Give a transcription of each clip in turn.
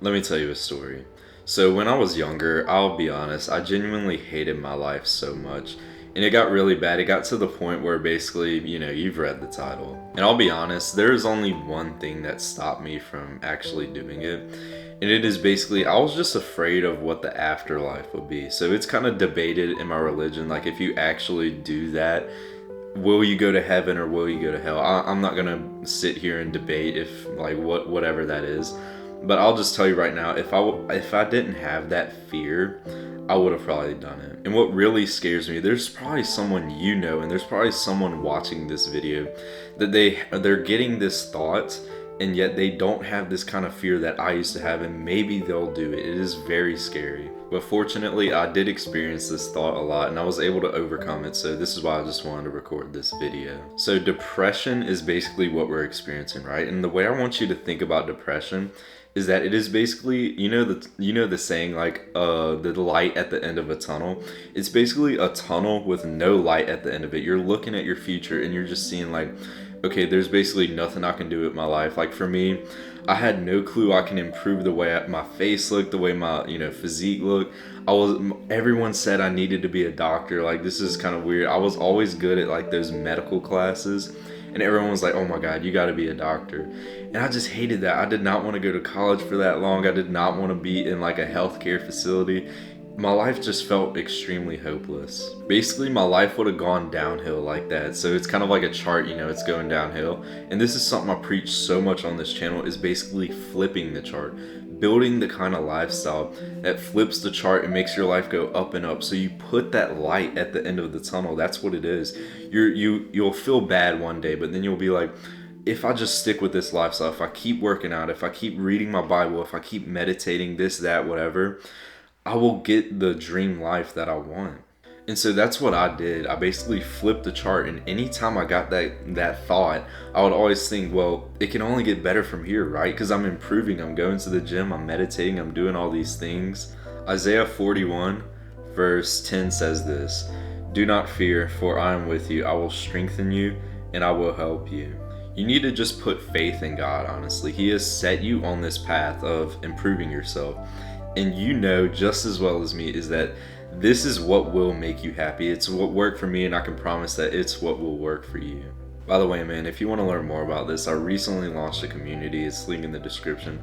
Let me tell you a story. So, when I was younger, I'll be honest, I genuinely hated my life so much. And it got really bad. It got to the point where basically, you've read the title. And I'll be honest, there is only one thing that stopped me from actually doing it. And it is basically, I was just afraid of what the afterlife would be. So, it's kind of debated in my religion. Like, if you actually do that, will you go to heaven or will you go to hell? I'm not gonna sit here and debate if like whatever that is, but I'll just tell you right now, if I didn't have that fear, I would have probably done it. And what really scares me, there's probably someone and there's probably someone watching this video that they're getting this thought, and yet they don't have this kind of fear that I used to have, and maybe they'll do it. It is very scary. But fortunately, I did experience this thought a lot and I was able to overcome it. So this is why I just wanted to record this video. So depression is basically what we're experiencing, right? And the way I want you to think about depression is that it is basically, the saying like the light at the end of a tunnel. It's basically a tunnel with no light at the end of it. You're looking at your future and you're just seeing like, okay, there's basically nothing I can do with my life. Like for me, I had no clue I can improve the way my face looked, the way my physique looked. Everyone said I needed to be a doctor. Like this is kind of weird. I was always good at like those medical classes, and everyone was like, "Oh my God, you got to be a doctor." And I just hated that. I did not want to go to college for that long. I did not want to be in like a healthcare facility. My life just felt extremely hopeless. Basically, my life would have gone downhill like that. So it's kind of like a chart, it's going downhill. And this is something I preach so much on this channel, is basically flipping the chart. Building the kind of lifestyle that flips the chart and makes your life go up and up. So you put that light at the end of the tunnel. That's what it is. You'll feel bad one day, but then you'll be like, if I just stick with this lifestyle, if I keep working out, if I keep reading my Bible, if I keep meditating, this, that, whatever, I will get the dream life that I want. And so that's what I did. I basically flipped the chart, and anytime I got that thought, I would always think, well, it can only get better from here, right? Because I'm improving, I'm going to the gym, I'm meditating, I'm doing all these things. Isaiah 41 verse 10 says this: "Do not fear, for I am with you. I will strengthen you and I will help you." You need to just put faith in God, honestly. He has set you on this path of improving yourself. And just as well as me is that this is what will make you happy. It's what worked for me, and I can promise that it's what will work for you. By the way, man, if you want to learn more about this, I recently launched a community. It's linked in the description.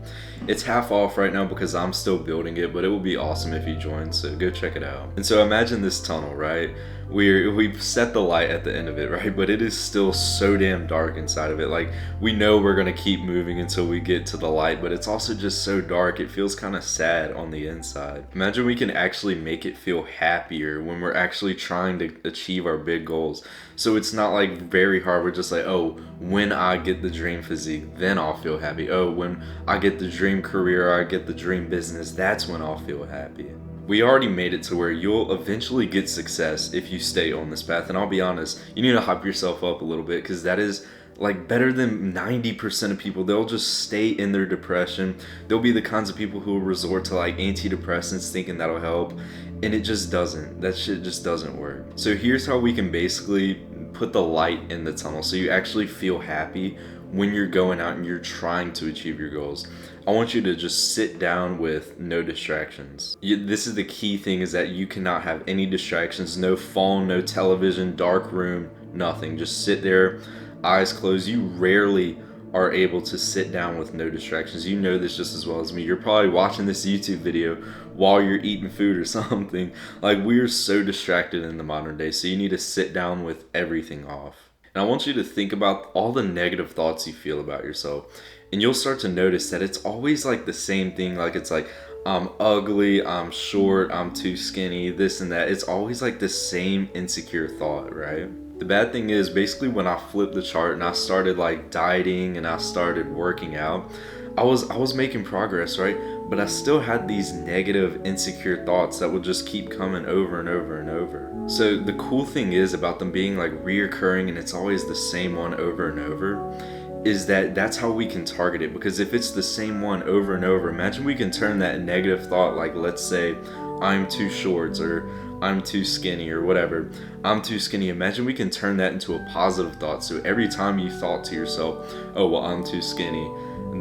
It's half off right now because I'm still building it, but it would be awesome if you join, so go check it out. And so imagine this tunnel, right? We've set the light at the end of it, right? But it is still so damn dark inside of it. Like, we know we're gonna keep moving until we get to the light, but it's also just so dark. It feels kind of sad on the inside. Imagine we can actually make it feel happier when we're actually trying to achieve our big goals. So it's not like very hard. We're just like, oh, when I get the dream physique, then I'll feel happy. Oh, when I get the dream career, or I get the dream business, that's when I'll feel happy. We already made it to where you'll eventually get success if you stay on this path. And I'll be honest, you need to hype yourself up a little bit, because that is like better than 90% of people. They'll just stay in their depression. They'll be the kinds of people who will resort to like antidepressants thinking that'll help, and it just doesn't. That shit just doesn't work. So here's how we can basically put the light in the tunnel so you actually feel happy when you're going out and you're trying to achieve your goals. I want you to just sit down with no distractions. This is the key thing, is that you cannot have any distractions. No phone, no television, dark room, nothing. Just sit there, eyes closed. You rarely are able to sit down with no distractions. You know this just as well as me. You're probably watching this YouTube video while you're eating food or something. Like, we're so distracted in the modern day, so you need to sit down with everything off. And I want you to think about all the negative thoughts you feel about yourself. And you'll start to notice that it's always like the same thing. Like, it's like, I'm ugly, I'm short, I'm too skinny, this and that. It's always like the same insecure thought, right? The bad thing is, basically when I flipped the chart and I started like dieting and I started working out, I was making progress, right? But I still had these negative, insecure thoughts that would just keep coming over and over and over. So the cool thing is about them being like reoccurring, and it's always the same one over and over, is that that's how we can target it. Because if it's the same one over and over, imagine we can turn that negative thought, like let's say I'm too short, or I'm too skinny, or whatever. I'm too skinny. Imagine we can turn that into a positive thought. So every time you thought to yourself, oh, well, I'm too skinny,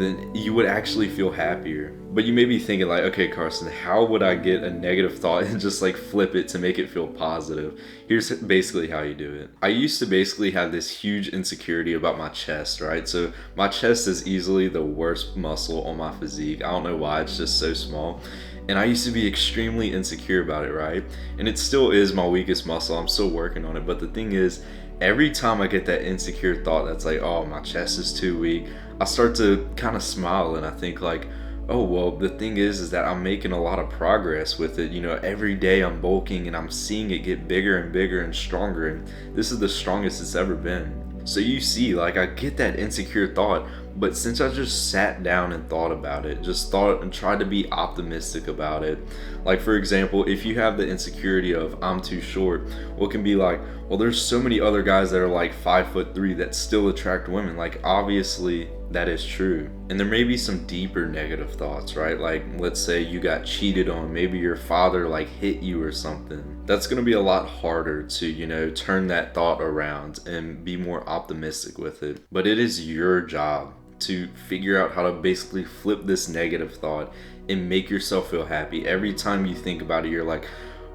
then you would actually feel happier. But you may be thinking like, okay, Carson, how would I get a negative thought and just like flip it to make it feel positive? Here's basically how you do it. I used to basically have this huge insecurity about my chest, right? So my chest is easily the worst muscle on my physique. I don't know why, it's just so small. And I used to be extremely insecure about it, right? And it still is my weakest muscle. I'm still working on it. But the thing is, every time I get that insecure thought that's like, oh, my chest is too weak, I start to kind of smile and I think like, oh, well, the thing is that I'm making a lot of progress with it. You know, every day I'm bulking and I'm seeing it get bigger and bigger and stronger. And this is the strongest it's ever been. So you see, like, I get that insecure thought, but since I just sat down and thought about it, just thought and tried to be optimistic about it. Like, for example, if you have the insecurity of I'm too short, well, it can be like, well, there's so many other guys that are like 5'3" that still attract women. Like, obviously that is true. And there may be some deeper negative thoughts, right? Like, let's say you got cheated on, maybe your father like hit you or something. That's gonna be a lot harder to, you know, turn that thought around and be more optimistic with it. But it is your job to figure out how to basically flip this negative thought and make yourself feel happy. Every time you think about it, you're like,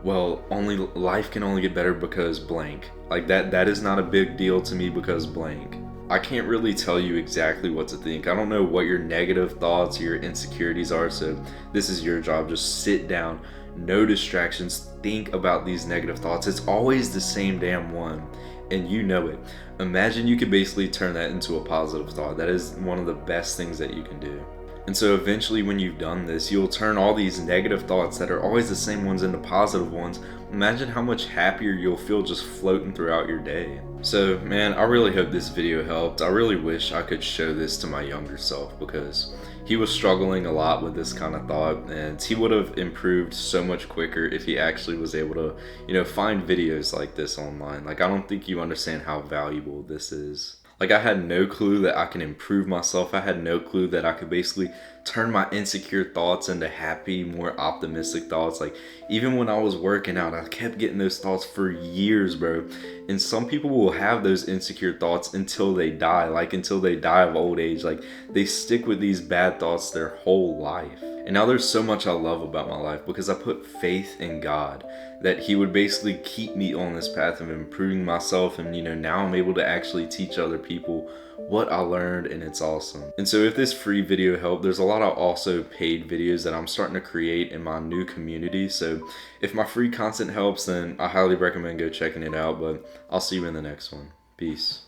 well, only life can only get better because blank. Like that is not a big deal to me because blank. I can't really tell you exactly what to think. I don't know what your negative thoughts or your insecurities are, so this is your job. Just sit down, no distractions, think about these negative thoughts. It's always the same damn one, and you know it. Imagine you could basically turn that into a positive thought. That is one of the best things that you can do. And so eventually when you've done this, you'll turn all these negative thoughts that are always the same ones into positive ones. Imagine how much happier you'll feel just floating throughout your day. So man, I really hope this video helped. I really wish I could show this to my younger self because he was struggling a lot with this kind of thought, and he would have improved so much quicker if he actually was able to, you know, find videos like this online. Like, I don't think you understand how valuable this is. Like, I had no clue that I can improve myself. I had no clue that I could basically turn my insecure thoughts into happy, more optimistic thoughts. Like, even when I was working out, I kept getting those thoughts for years, bro. And some people will have those insecure thoughts until they die, like until they die of old age. Like, they stick with these bad thoughts their whole life. And now there's so much I love about my life because I put faith in God that he would basically keep me on this path of improving myself. And, you know, now I'm able to actually teach other people what I learned, and it's awesome. And so if this free video helped, there's a lot of also paid videos that I'm starting to create in my new community. So if my free content helps, then I highly recommend go checking it out. But I'll see you in the next one. Peace.